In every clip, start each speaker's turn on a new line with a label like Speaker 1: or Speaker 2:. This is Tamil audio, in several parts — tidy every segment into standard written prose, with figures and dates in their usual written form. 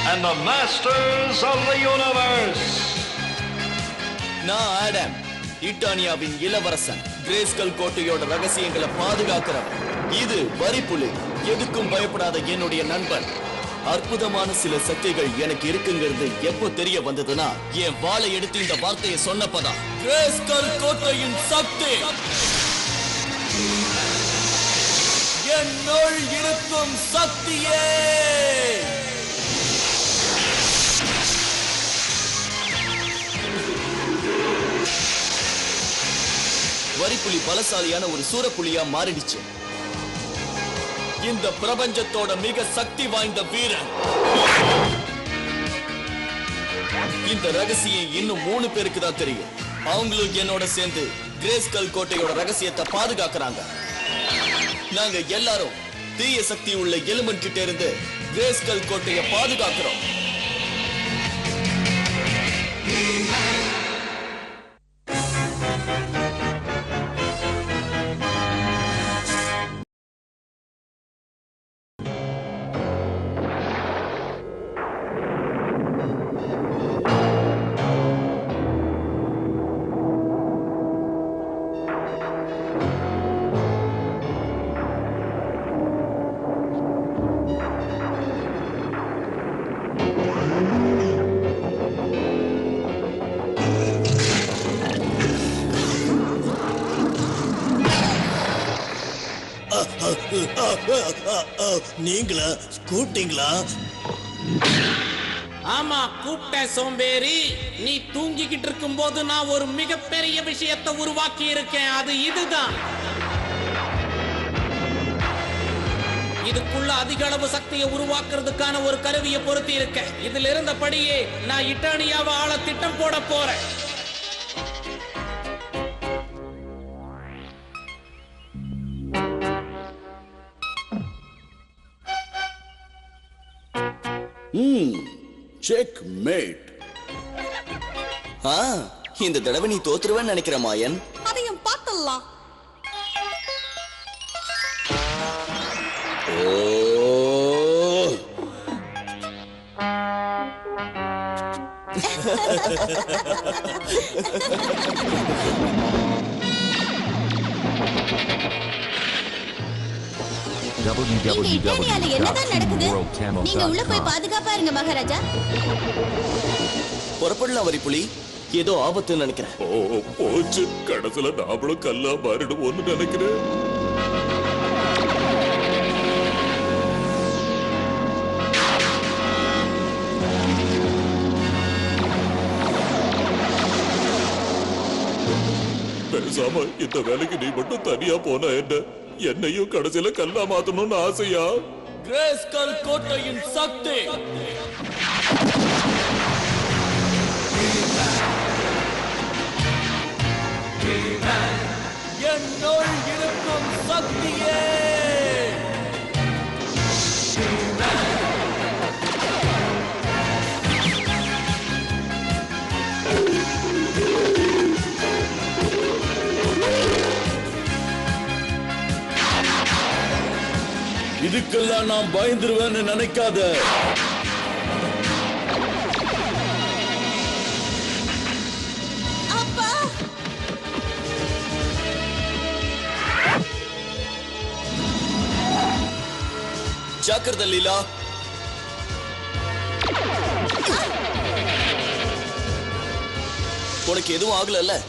Speaker 1: and the masters of the universe.
Speaker 2: நான் ஆடம், இட்டானியாவின் இளவரசன். கிரேஸ்கல் கோட்டையோட ரகசியங்களை பாதுகாக்கிறவன். இது வரிப்புலி, எதுக்கும் பயப்படாத என்னுடைய நண்பன். அற்புதமான சில சக்திகள் எனக்கு இருக்குங்கிறது எப்போ தெரிய வந்ததுன்னா, என் வாளை எடுத்து இந்த வார்த்தையை சொன்னப்பதான். கிரேஸ்கல் கோட்டையின் சக்தி என்னுள் இருக்கும் சக்தியே. வரிப்புலி பலசாலியான ஒரு சூரப்புலியா மாறிடுச்சு. இந்த பிரபஞ்சத்தோட மிக சக்தி வாய்ந்த வீரன். இந்த ரகசியம் இன்னும் 3 பேருக்கு தான் தெரியும். அவங்களும் என்னோட சேர்ந்து கிரேஸ்கல் கோட்டையோட ரகசியத்தை பாதுகாக்கிறாங்க. நாங்க எல்லாரும் தீய சக்தி உள்ள எலிமெண்ட் கிட்ட இருந்து கிரேஸ்கல் கோட்டையை பாதுகாக்கிறோம்.
Speaker 3: நீங்களா கூப்பிட்டீங்களா?
Speaker 4: ஆமா, கூப்பிட்ட சோம்பேறி. நீ தூங்கிக்கிட்டு இருக்கும் போது நான் ஒரு மிகப்பெரிய விஷயத்தை உருவாக்கி இருக்கேன். அது இதுதான். இதுக்குள்ள அதிக அளவு சக்தியை உருவாக்குறதுக்கான ஒரு கருவியை பொருத்தி இருக்கேன். இதுல இருந்தபடியே நான் இட்டானியாவை ஆள திட்டம் போட போறேன்.
Speaker 2: செக்மேட். இந்த தடவை நீ தோத்துருவேன்னு நினைக்கிற மாயன்.
Speaker 5: அதையும் பார்த்தலாம். என்னதான் நடக்குது? நீங்க உள்ள போய் பாதுகாப்பா இருங்க மகாராஜா.
Speaker 2: புறப்படலாம் வரிப்புலி. ஏதோ ஆபத்துன்னு நினைக்கிறேன்.
Speaker 3: போச்சு, கடைசில நாமளும் கல்லா மாறிடுவோம்னு நினைக்கிறேன். பேசாம இந்த வேலைக்கு நீ மட்டும் தனியா போன என்னையும் கடைசியில கல்லா மாத்தணும்னு ஆசையா?
Speaker 2: கிரேஸ்கல் கோட்டையின் சக்தி என்னுள் இருக்கும் சக்தியே. இதுக்கெல்லாம் நான் பயந்துருவேன்னு நினைக்காத.
Speaker 5: அப்பா,
Speaker 2: ஜாக்கிரதை லீலா. உனக்கு எதுவும் ஆகல?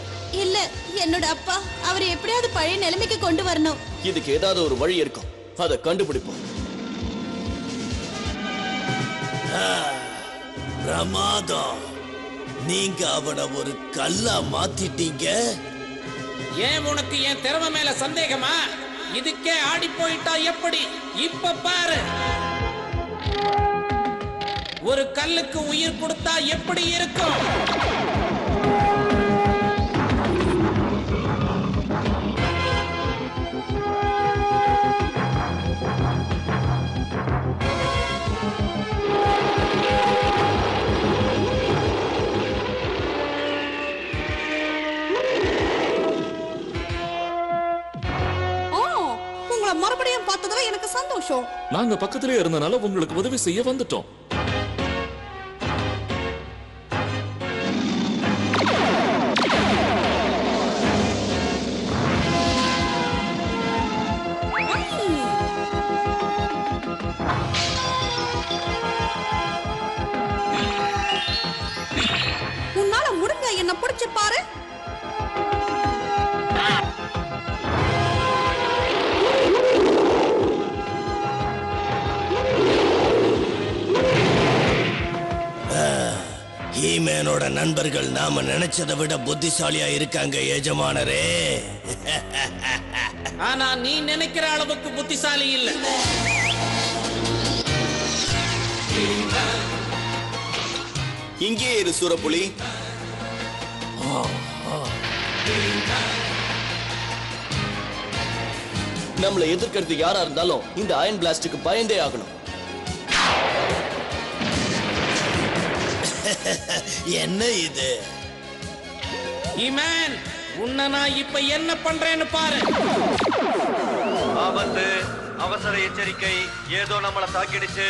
Speaker 5: இல்ல, என்னோட அப்பா அவரை எப்படியாவது பழைய நிலைமைக்கு கொண்டு வரணும்.
Speaker 2: இதுக்கு ஏதாவது ஒரு வழி இருக்கும். அதை கண்டுபிடிப்போம்.
Speaker 3: பிரமாதம், நீங்க அவனை ஒரு கல்லா மாத்திட்டீங்க.
Speaker 4: ஏன் உனக்கு என் திறமை மேல சந்தேகமா? இதுக்கே ஆடி போயிட்டா எப்படி? இப்ப பாரு, ஒரு கல்லுக்கு உயிர் கொடுத்தா எப்படி இருக்கும்?
Speaker 5: மறுபடியும் பார்த்ததுல எனக்கு சந்தோஷம்.
Speaker 6: நாங்க பக்கத்திலே இருந்தனால உங்களுக்கு உதவி செய்ய வந்துட்டோம். என்னோட நண்பர்கள் நாம நினைச்சதை விட புத்திசாலியா இருக்காங்க எஜமானரே.
Speaker 4: ஆனா நீ நினைக்கிற அளவுக்கு புத்திசாலி இல்ல.
Speaker 2: இங்கே இரு சூரப்புலி. நம்மளை எதிர்க்கிறது யாரா இருந்தாலும் இந்த அயன் பிளாஸ்டுக்கு பயந்தே ஆகணும்.
Speaker 6: என்ன இது?
Speaker 4: ஈமேன், உன்னை நான் இப்ப என்ன பண்றேன்னு பாரு.
Speaker 1: ஆபத்து, அவசர எச்சரிக்கை, ஏதோ நம்மளை தாக்கிடுச்சு.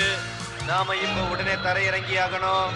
Speaker 1: நாம இப்ப உடனே தரையிறங்கி ஆகணும்.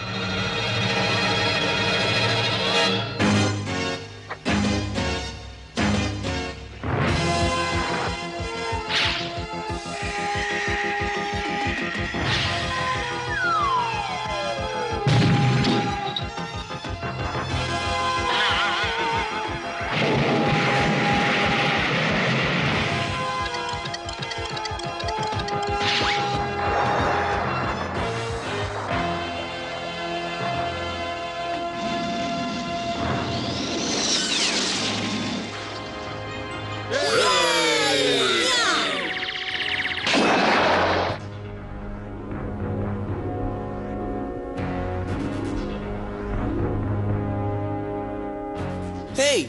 Speaker 2: ஹேய்,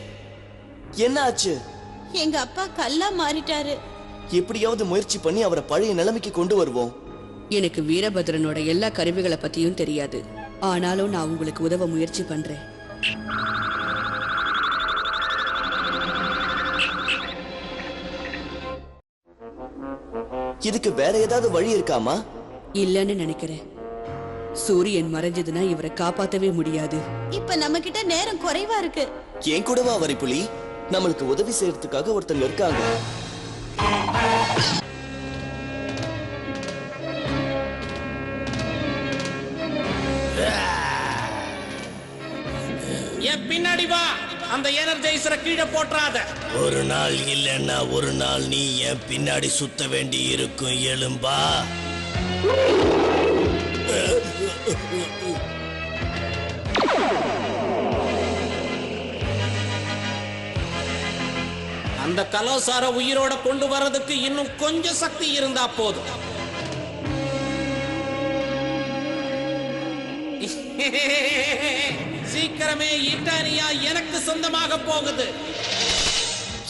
Speaker 2: என்ன ஆச்சு?
Speaker 5: எங்க அப்பா கல்லா மாறிட்டாரு.
Speaker 2: எப்படியாவது முயற்சி பண்ணி அவரை பழைய நிலைமைக்கு கொண்டு வருவோம்.
Speaker 7: எனக்கு வீரபத்ரனோட எல்லா கருவிகளை பத்தியும் தெரியாது. ஆனாலும் நான் உங்களுக்கு உதவ முயற்சி பண்றேன்.
Speaker 2: இதுக்கு வேற ஏதாவது வழி இருக்காமா?
Speaker 7: இல்லன்னு நினைக்கிறேன். சூரியன் மறைஞ்சதுன்னா இவரை காப்பாத்தவே முடியாது.
Speaker 5: இப்ப நம்ம கிட்ட நேரம் குறைவா இருக்கு.
Speaker 2: ஏன் கூடவா வரிப்புலி? நம்மளுக்கு உதவி செய்யறதுக்காக ஒருத்தங்க இருக்காங்க.
Speaker 4: என் பின்னாடி வா. அந்த எனர்ஜைசரை கீழே போட்டுறாத.
Speaker 6: ஒரு நாள் இல்லைன்னா ஒரு நாள் நீ என் பின்னாடி சுத்த வேண்டி இருக்கும் எலும்பா.
Speaker 4: அந்த கலோசார உயிரோட கொண்டு வர்றதுக்கு இன்னும் கொஞ்சம் சக்தி இருந்தா போதும். சீக்கிரமே இட்டானியா எனக்கு சொந்தமாக போகுது.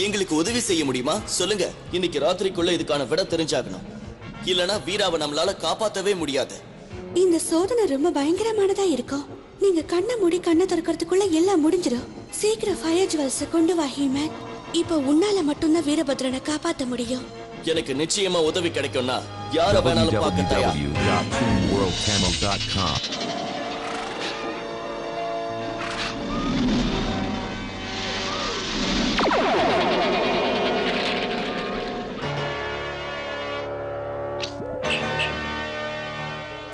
Speaker 2: எங்களுக்கு உதவி செய்ய முடியுமா? சொல்லுங்க. இன்னைக்கு ராத்திரிக்குள்ள இதுக்கான விட தெரிஞ்சாகணும். இல்லனா வீராவை நம்மளால காப்பாத்தவே முடியாது.
Speaker 5: இந்த சோதனை ரொம்ப பயங்கரமானதா இருக்கும். நீங்க கண்ணை மூடி கண்ணை திறக்கிறதுக்குள்ள எல்லாம் முடிஞ்சிடும். சீக்கிரம் ஃபயர் ஜுவல்ஸ் கொண்டு வா ஹீமேன். இப்ப உன்னால மட்டும்தான் வீரபத்ரனை காப்பாத்த முடியும்.
Speaker 2: எனக்கு நிச்சயமா உதவி கிடைக்கும்னா யார வேணாலும் பார்க்க தயார்.
Speaker 8: www.toonworldcamo.com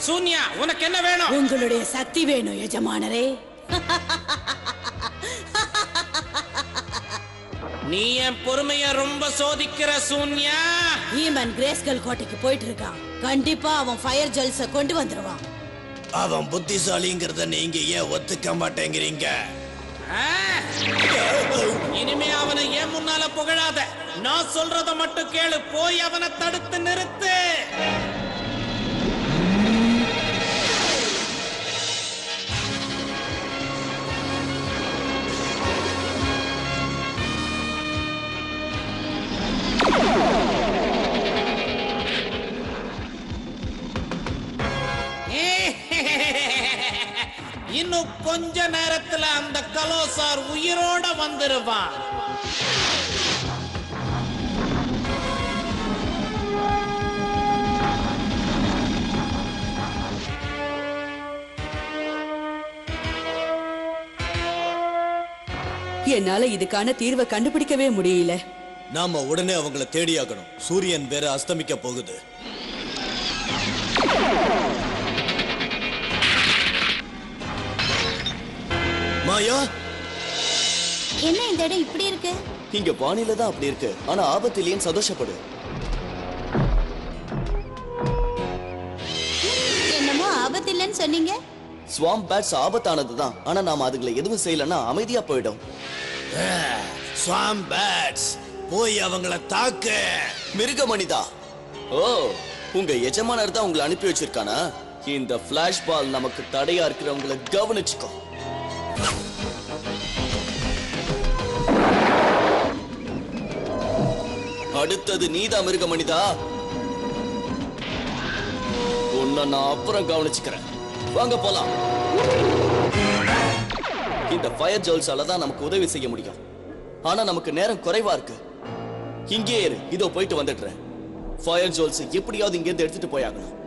Speaker 4: சூன்யா, உனக்கு என்ன வேணும்?
Speaker 5: உங்களுடைய சக்தி வேணும் எஜமானரே.
Speaker 4: நீ என் பொறுமைய ரொம்ப சோதிக்கிற சூன்யா.
Speaker 5: ஹீமன் கிரேஸ்கல் கோட்டைக்கு போயிட்டு இருக்கான். கண்டிப்பா அவன் ஃபயர் ஜுவல்ஸ கொண்டு வந்துருவான்.
Speaker 6: அவன் புத்திசாலிங்கிறத நீங்க ஏன் ஒத்துக்க மாட்டேங்கிறீங்க?
Speaker 4: இனிமே அவனை ஏன் முன்னால புகழாத. நான் சொல்றத மட்டும் கேளு. போய் அவனை தடுத்து நிறுத்து. இன்னும் கொஞ்ச நேரத்துல அந்த கலோசார் உயிரோட வந்துருவான்.
Speaker 7: என்னால இதுக்கான தீர்வை கண்டுபிடிக்கவே முடியல.
Speaker 6: நாம உடனே அவங்கள தேடியாகணும். சூரியன் வேற அஸ்தமிக்க போகுது. மாயா,
Speaker 5: என்ன இந்த இடம் இப்படி இருக்கு?
Speaker 2: இங்க வானிலை தான் அப்படி இருக்கு. ஆனா ஆபத்து இல்லைன்னு சந்தோஷப்படு.
Speaker 5: என்னமோ ஆபத்து இல்லைன்னு சொன்னீங்க.
Speaker 2: ஸ்வாம் பேட்ஸ் ஆபத்தானதுதான், ஆனா நாம அதுங்களை எதுவும் செய்யலன்னா அமைதியா போயிடும்.
Speaker 6: ஸ்வாம் பேட்ஸ் போய் அவங்கள தாக்கு.
Speaker 2: மிருக மனிதா, ஓ உங்க எஜமானர் தான் உங்களை அனுப்பி வச்சிருக்கானா? இந்த பிளாஷ் பால் நமக்கு தடையா இருக்கிறவங்களை கவனிச்சுக்கோ. அடுத்தது நீதான் மிருக மனிதா. உன்னை நான் அப்புறம் கவனிச்சுக்கிறேன். வாங்க போலாம். இந்த ஃபயர் ஜோல்ஸால தான் நமக்கு உதவி செய்ய முடியும். ஆனா நமக்கு நேரம் குறைவா இருக்கு. இங்கே இரு, இதோ போயிட்டு வந்துடுறேன். ஃபயர் ஜோல்ஸ் எப்படியாவது இங்க இருந்து எடுத்துட்டு போயாகணும்.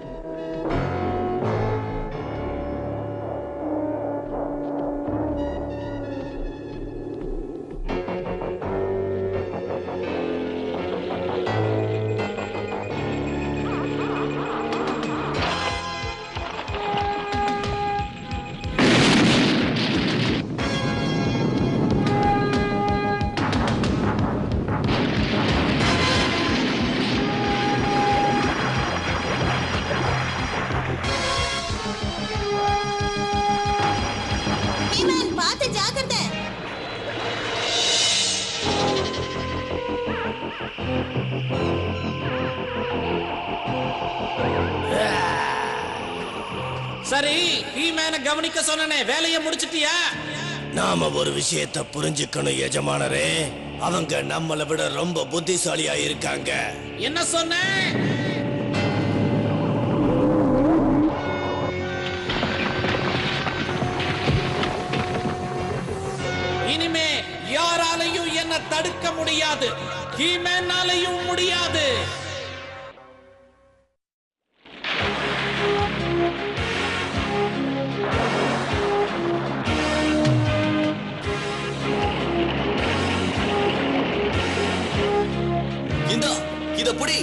Speaker 5: பார்த்து ஜாக்கிரதை.
Speaker 4: சரி, ஹீமேனை கவனிக்க சொன்னனே, வேலையை முடிச்சிட்டியா?
Speaker 6: நாம ஒரு விஷயத்தை புரிஞ்சுக்கணும் எஜமானரே. அவங்க நம்மளை விட ரொம்ப புத்திசாலியா இருக்காங்க.
Speaker 4: என்ன சொன்ன? இனிமே யாராலையும் என்ன தடுக்க முடியாது. ஹீமேனாலையும் முடியாது.
Speaker 2: இந்தா இத புடி.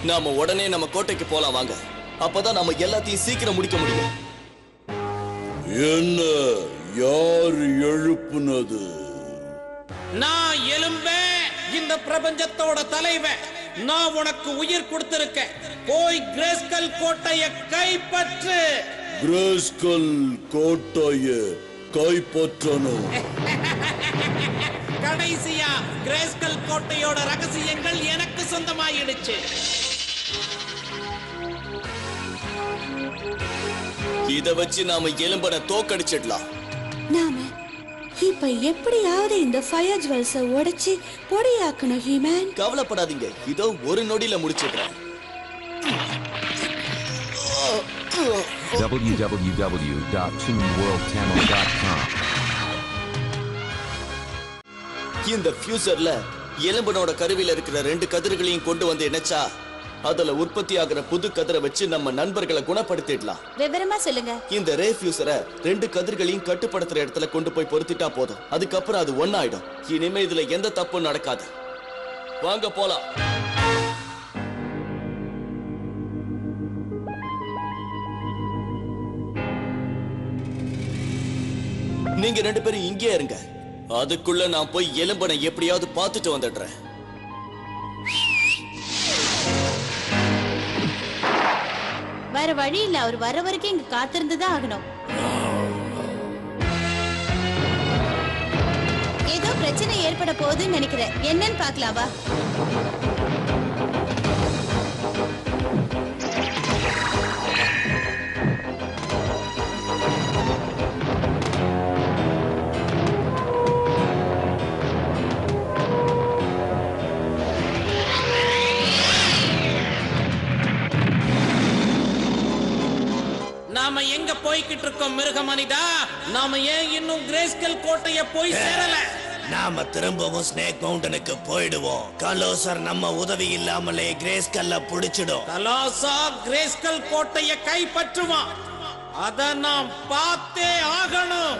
Speaker 2: நாம உடனே நம்ம கோட்டைக்கு போலாம் வாங்க. அப்பதான் நம்ம எல்லாத்தையும் சீக்கிரம் முடிக்க முடியும்.
Speaker 3: என்ன யார் எழுப்புனது?
Speaker 4: நான் எலும்பே, இந்த பிரபஞ்சத்தோட தலைவன். நான் உனக்கு உயிர் கொடுத்திருக்கேன். போய் கிரேஸ்கல் கோட்டைய கைப்பற்று.
Speaker 3: கிரேஸ்கல் கோட்டைய கைப்பற்றணும்.
Speaker 4: கடைசியா கிரேஸ்கல் கோட்டையோட ரகசியங்கள் எனக்கு சொந்தமாயிடுச்சு.
Speaker 2: இத வச்சு நாம எலும்பனை தோக்கடிச்சிடலாம்.
Speaker 5: நாம இப்ப எப்படியாவது இந்த ஃபயர் ஜுவல்ஸ உடைச்சு பொடியாக்கணும் ஹீமேன்.
Speaker 2: கவலைப்படாதீங்க, இதோ ஒரு நொடியில முடிச்சிடுறேன்.
Speaker 8: www.toonworldtamil.com.
Speaker 2: இந்த ஃபியூசர்ல எலும்பனோட கருவில இருக்கிற 2 கதிர்களையும் கொண்டு வந்து இணைச்சா அதுல உற்பத்தி ஆகிற புது கதிரை வச்சு நம்ம நண்பர்களை குணப்படுத்திடலாம்.
Speaker 5: விவரமா சொல்லுங்க.
Speaker 2: இந்த ரே ஃபியூசரை 2 கதிர்களையும் கட்டுப்படுத்துற இடத்துல கொண்டு போய் பொருத்திட்டா போதும். அதுக்கப்புறம் அது ஒன்னாயிடும். இனிமே இதுல எந்த தப்பும் நடக்காது. வாங்க போலாம். நீங்க 2 பேரும் இங்கே இருங்க. அதுக்குள்ள நான் போய் எலும்பனை எப்படியாவது பார்த்துட்டு வந்துடுறேன்.
Speaker 5: வேற வழி இல்ல, அவர் வர வரைக்கும் இங்க காத்திருந்துதான் ஆகணும். ஏதோ பிரச்சனை ஏற்பட போகுதுன்னு நினைக்கிறேன். என்னன்னு பாக்கலாவா?
Speaker 4: நாம எங்க போய்கிட்டு இருக்கோம் மிருக மனிதா? நாம ஏன் இன்னும் கிரேஸ்கல் கோட்டைய போய் சேரல?
Speaker 6: நாம திரும்பவும் ஸ்னேக் மவுண்டனுக்கு போயிடுவோம். கலோசர் நம்ம உதவி இல்லாமலே கிரேஸ்கல்ல புடிச்சிடும்.
Speaker 4: கலாசா கிரேஸ்கல் கோட்டைய கைப்பற்றுவான். அத நாம் பார்த்தே ஆகணும்.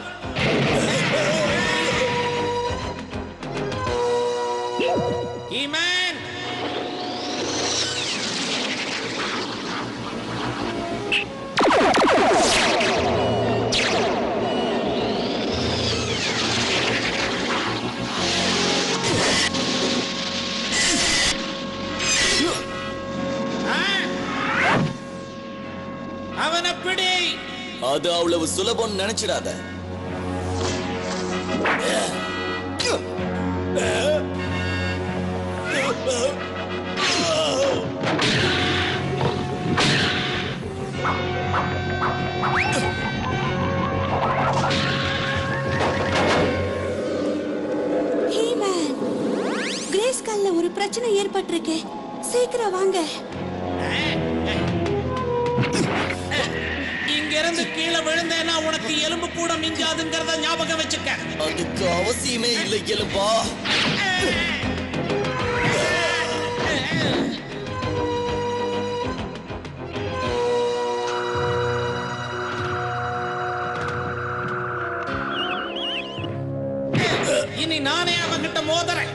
Speaker 4: ஹீமேன்,
Speaker 2: அது அவ்வளவு சுலபம் நினைச்சிடாத.
Speaker 5: கிரேஸ்கல்ல ஒரு பிரச்சனை ஏற்பட்டிருக்கு. சீக்கிரம் வாங்க.
Speaker 4: இங்க இருந்து கீழே விழுந்தேன்னா உனக்கு எலும்பு கூட மிஞ்சாதுங்கிறத ஞாபகம் வச்சுக்க.
Speaker 2: அதுக்கு அவசியமே இல்லை எலும்பா.
Speaker 4: இனி நானே அவங்கிட்ட மோதுறேன்.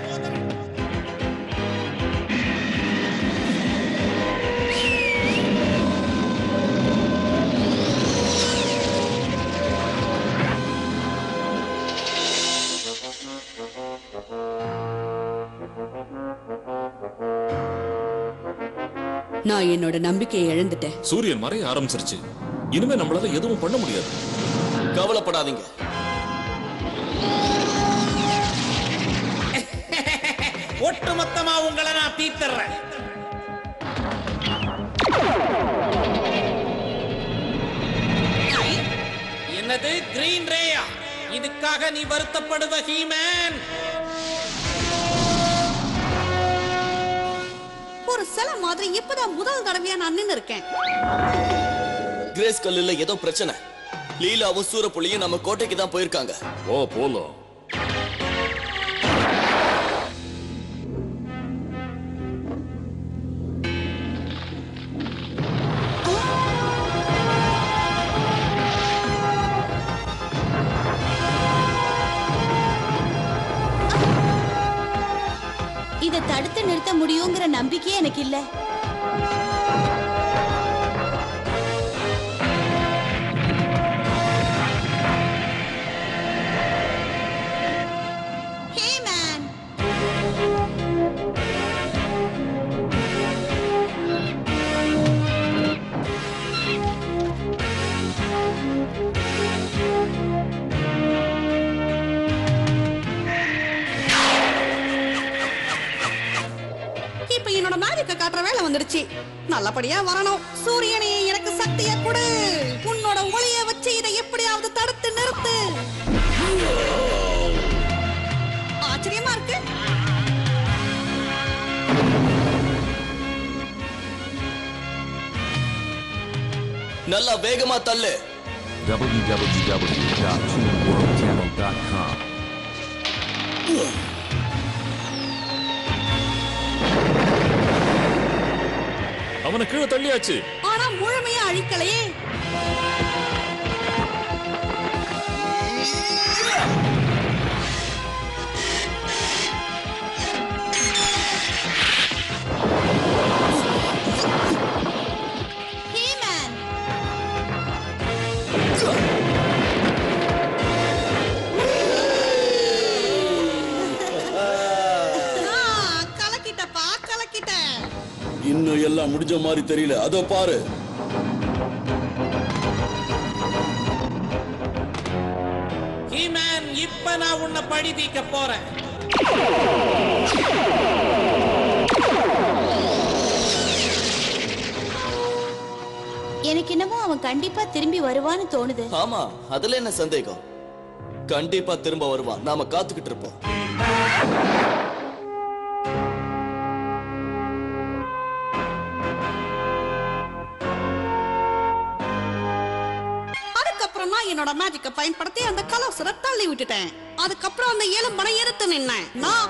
Speaker 7: நான் என்னோட நம்பிக்கையை இழந்துட்டேன்.
Speaker 3: சூரியன் மறைய ஆரம்பிச்சிருச்சு. இனிமே நம்மளால எதுவும் பண்ண முடியாது.
Speaker 2: கவலைப்படாதீங்க.
Speaker 4: ஒட்டுமொத்தமா உங்களை நான் தீர்த்துறேன். என்னது கிரீன் ரேயா? இதுக்காக நீ வருத்தப்படுவ ஹீமேன்?
Speaker 5: ஒரு சில மாதிரி இப்பதான் முதல் தடவையா நான் நின்னு இருக்கேன்.
Speaker 2: கிரேஸ்கல்ல ஏதோ பிரச்சனை. லீலாவும் சூரப்புலியும் நம்ம கோட்டைக்கு தான் போயிருக்காங்க.
Speaker 3: ஓ போலாம்.
Speaker 5: இதை தடுத்து நிறுத்த முடியுங்கிற நம்பிக்கையே எனக்கு இல்ல. காட்டுற வேலை வந்துடுச்சு. நல்லபடியா வரணும். சூரியனே எனக்கு சக்தியை கொடு. உன்னோட ஒளியை வச்சு இதை எப்படியாவது தடுத்து நிறுத்து. ஆச்சரியமா இருக்கு.
Speaker 2: நல்லா வேகமா தள்ளு.
Speaker 8: www.tuneworldchannel.com
Speaker 3: அவனை கீழே தள்ளியாச்சு.
Speaker 5: ஆனா முழுமையா அழிக்கலையே.
Speaker 2: இன்னும் எல்லாம் முடிஞ்ச மாதிரி தெரியல. அதோ பாரு.
Speaker 4: ஹீமேன், இப்ப நான் உன்னை பழி தீர்க்க போறேன்.
Speaker 5: எனக்கு என்னமோ அவன் கண்டிப்பா திரும்பி வருவான்னு தோணுது.
Speaker 2: ஆமா, அதுல என்ன சந்தேகம்? கண்டிப்பா திரும்ப வருவான். நாம காத்துக்கிட்டு இருப்போம்.
Speaker 5: என்னோட மேஜிக்க பயன்படுத்தி அந்த கலோசரை தள்ளி விட்டுட்டேன். அதுக்கப்புறம் அந்த எலும்பனை எடுத்து நின்னேன். நான்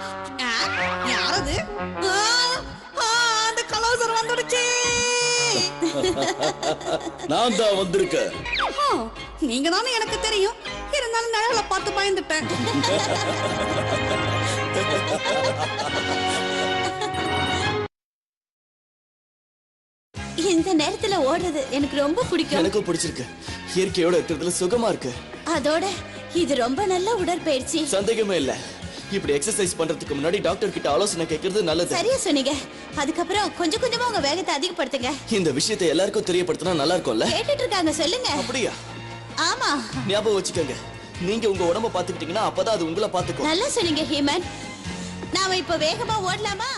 Speaker 5: யாரது? அந்த கலோசர் வந்துடுச்சு.
Speaker 2: நான் தான் வந்திருக்கேன்.
Speaker 5: நீங்க தானே எனக்கு தெரியும். இருந்தாலும் நிழல பார்த்து பயந்துட்டேன். இந்த நேரத்துல ஓடுறது எனக்கு ரொம்ப பிடிக்கும்.
Speaker 2: எனக்கு பிடிச்சிருக்கு. இயற்கையோட இருக்கிறதுல சுகமா இருக்கு.
Speaker 5: அதோட இது ரொம்ப நல்ல உடற்பயிற்சி.
Speaker 2: சந்தேகமே இல்ல. இப்படி எக்ஸசைஸ் பண்றதுக்கு முன்னாடி டாக்டர் கிட்ட ஆலோசனை கேட்கிறது நல்லது.
Speaker 5: சரியா சொன்னீங்க. அதுக்கப்புறம் கொஞ்சம் கொஞ்சமா உங்க வேகத்தை அதிகப்படுத்துங்க.
Speaker 2: இந்த விஷயத்தை எல்லாருக்கும் தெரியப்படுத்தினா நல்லா இருக்கும்ல?
Speaker 5: கேட்டுட்டு இருக்காங்க, சொல்லுங்க.
Speaker 2: அப்படியா?
Speaker 5: ஆமா,
Speaker 2: ஞாபகம் வச்சுக்கோங்க, நீங்க உங்க உடம்ப பாத்துக்கிட்டீங்கன்னா அப்பதான் அது உங்களை பாத்துக்கும்.
Speaker 5: நல்லா சொன்னீங்க ஹேமந்த். நாம இப்ப வேகமா ஓடலாமா?